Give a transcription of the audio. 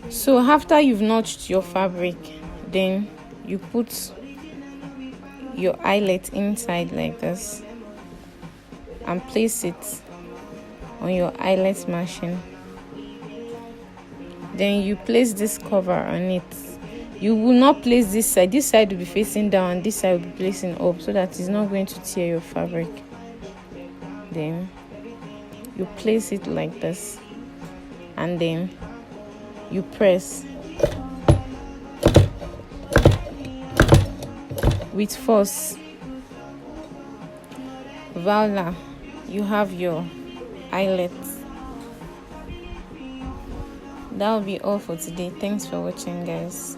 So after you've notched your fabric, then you put your eyelet inside like this and place it on your eyelet machine. Then you place this cover on it. You will not place this side. This side will be facing down and this side will be placing up, so that it's not going to tear your fabric. Then you place it like this and then you press with force. Voila, you have your eyelet. That will be all for today. Thanks for watching, guys.